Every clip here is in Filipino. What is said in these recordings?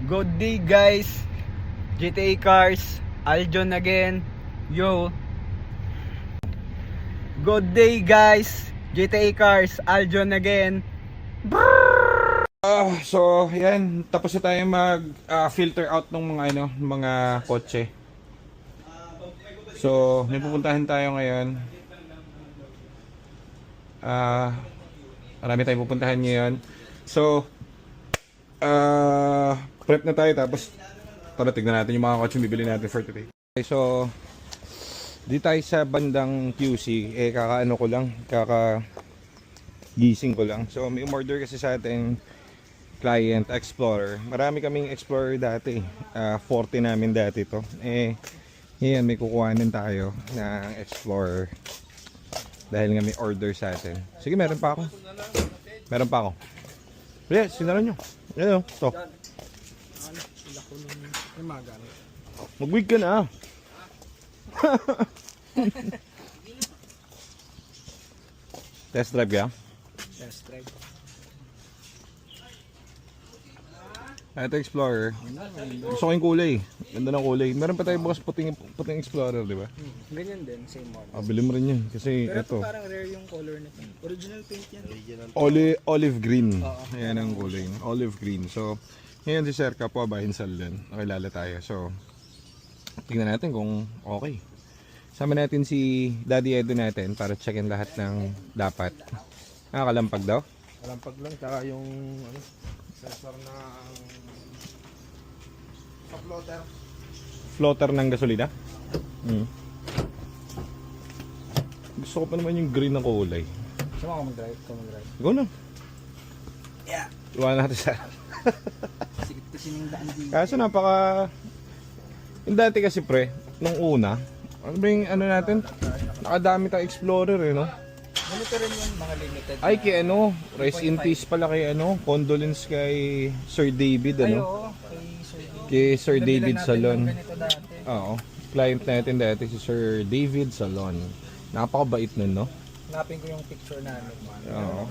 Good day guys, GTA Cars, Aljon again. Yo. Good day guys, GTA Cars, Aljon again. So, yan, tapos na tayo mag-filter out ng mga kotse. So, may pupuntahan tayo ngayon. Marami tayong pupuntahan ngayon. So, prep na tayo, tapos tara, tignan natin yung mga kotse bibili natin for today. Okay, so, di tayo sa bandang QC, gising ko lang. So, may umorder kasi sa ating client, Explorer. Marami kaming Explorer dati. 40 namin dati to. Yan, may kukuhanin tayo ng Explorer. Dahil nga may order sa atin. Sige, meron pa ako. Yes, sinaran nyo. Yan o, to. Mag-wig ka na. Test drive ka? Test drive. Ito Explorer. Gusto ko yung kulay. Ganda ng kulay. Meron pa tayo bukas puting Explorer, di ba? Ganyan din, same model. Bili mo rin yun. Kasi Pero ito. parang rare yung color nito. Original paint yan. Olive green. Ayan ang kulay. Olive green. So, ngayon si Sir Kapwa Bahinsal din. Nakilala tayo. So, tingnan natin kung okay. Sama natin si Daddy Edo natin para checkin lahat ng dapat. Nakakalampag daw? Kalampag lang, tsaka yung sensor na floater. Floater ng gasolina? Gusto ko pa naman yung green na kulay. Saan ako mag-drive? Ikaw mag-drive? Go na. Yeah. Iwan natin sa... Sikit kasi yung daan dito. Kaso yung dati kasi pre, nung una, ano ba yung natin? Nakadami tayong Explorer no? Ganito rin yung mga limited. Ay, kay rest in peace pala kay condolence kay Sir David Ay, oo, kay Sir David Salon. Ganito dati. Oo, client natin dati si Sir David Salon. Napakabait nun, no? Hanapin ko yung picture namin. Oo.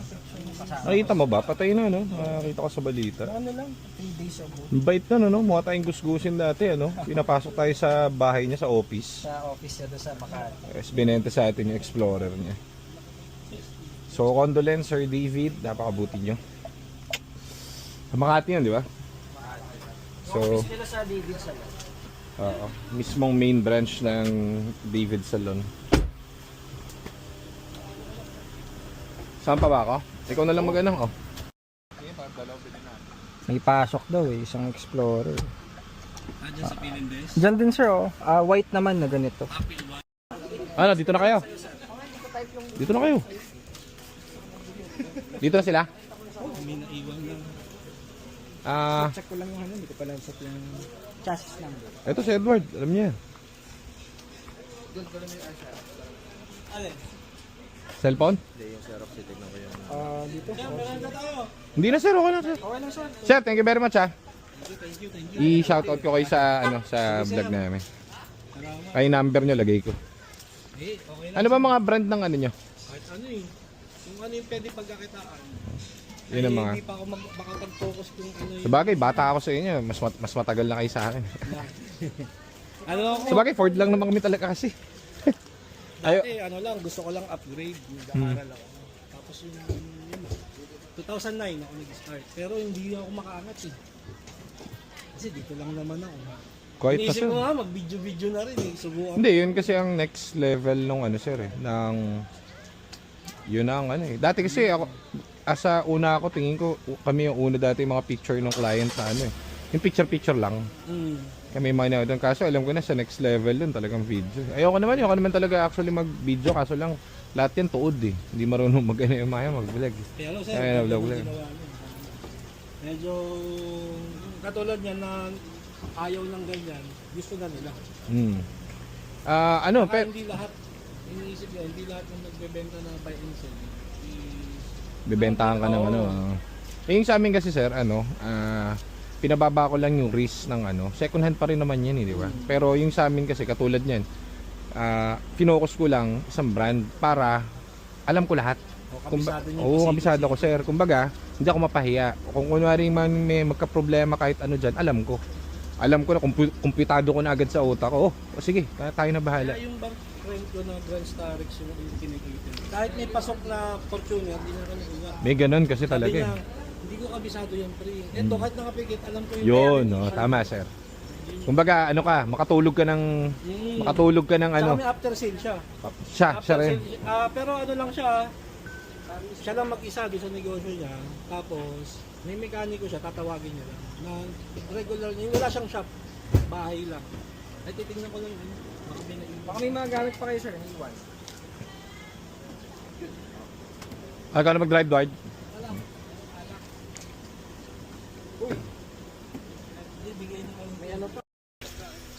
Nakita mo ba? Patay na, no? Nakita ko sa balita. Ano lang, 3 days ago. Bait na, no? Mukha tayong gusgusin dati, Pinapasok tayo sa bahay niya, sa office. Sa office niya doon sa Makati. Tapos binenta sa atin yung Explorer niya. So, condolence Sir David, napakabuti nyo. Sa Makati yun, di ba? So, Office nila sa David Salon. oo, mismong main branch ng David Salon. Saan pa ba ako? Ikaw na lang mag-anong, May pasok daw isang Explorer. Diyan sa Pilindes. Diyan din sir white naman na ganito. Ano, dito na kayo? Dito na kayo. Dito na sila? May naiwan lang. Check ko lang yung hindi ko pala set yung chassis number. Ito si Edward, alam niya. Cellphone? Dito. Hindi na sir, okay na sir. Okay lang sir. Sir, thank you very much ha. I-shoutout ko kayo sa sa vlog namin. Ay number nyo lagay ko. Okay lang. Ano ba mga brand ng ano nyo? Kahit yung yung pwede pagkakitaan. Yun ang mga. Hindi pa ako makapag-focus kung Sabagay, bata ako sa inyo. Mas matagal na kayo sa akin. Ano ako? Sabagay, Ford lang naman kami talaga kasi. Ayo. Lang, gusto ko lang upgrade. Nag-aaral ako. Tapos yung 2009 ako nag-start. Pero hindi ako makaangat Kasi dito lang naman ako. Quite pa Inisip sir. ko nga, mag-video na rin Subukan. Hindi, yun kasi ang next level nung sir ng yun ang Dati kasi ako asa una ako tingin ko kami yung una dati mga picture ng client na yung picture lang. Kami mga doon kaso alam ko na sa next level dun talagang video. Ayoko naman talaga actually mag-video kaso lang lahat yan tuod Hindi marunong mag-vlog. Kaya lang sir, vlog. Medyo katulad niya na ayaw ng ganyan, gusto na nila. Saka hindi lahat, iniisip niya, hindi lahat ng nagbebenta na buy and sell. Bibentahan ka ng yung sa amin kasi sir pinababa ko lang yung risk ng second hand pa rin naman yan di ba? Pero yung sa amin kasi katulad niyan finokus ko lang isang brand para alam ko lahat. Kabisado niyo Oo, kabisado ko sir. Kumbaga, hindi ako mapahiya. Kung kunwari man may magka-problema kahit ano dyan, alam ko. Alam ko na, kumpitado ko na agad sa utak ko. Oh, sige, tayo na bahala. Kaya yung bank friend ko na Grand Starix yung kinikita. Kahit may pasok na Fortuner, hindi na kami uwa. May ganun kasi Sabi talaga niya, eh. hindi ko kabisado yung pre. Eto, kahit nakapikit, alam ko yung Yun, kaya, oh, tama sir. Kumbaga, ano ka, makatulog ka ng ano. Saka may after sale siya. Siya After rin. sale, pero ano lang siya, siya lang mag-isa doon sa negosyo niya. Tapos, may mekaniko siya, tatawagin niya lang. Na regular niya, wala siyang shop, bahay lang. Ay, titignan ko lang yun. Baka may nag-iwan. Baka may mga gamit pa kayo sir, iwan. Ikaw na mag-drive, Dwight. Bigay na kami. May ano pa.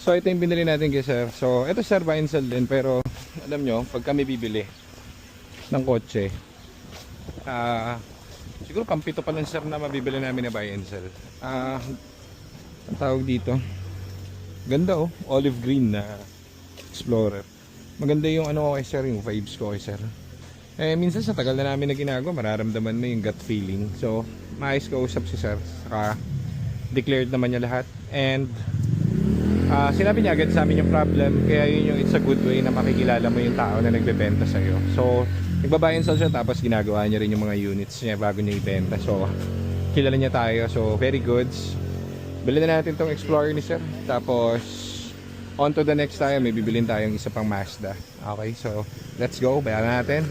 So ito yung binili natin kay sir. So ito sir, buy and sell din. Pero alam nyo, pag kami bibili ng kotse, siguro pampito pa lang sir na mabibili namin na buy and sell. Ang tawag dito, ganda oh, olive green na Explorer. Maganda yung ano ko kay sir, yung vibes ko kay sir. Minsan sa tagal na namin na ginagawa, mararamdaman mo yung gut feeling. So maayos ko usap si sir. Saka declared naman niya lahat. And sinabi niya agad sa amin yung problem, kaya yun yung it's a good way na makikilala mo yung tao na nagbebenta sa'yo. So, nagbabuy and sell siya, tapos ginagawa niya rin yung mga units niya bago niya ibenta. So, kilala niya tayo. So, very goods. Bilhin na natin tong Explorer ni sir. Tapos, on to the next tayo, may bibilin tayong isa pang Mazda. Okay, so, let's go. Bayaran natin.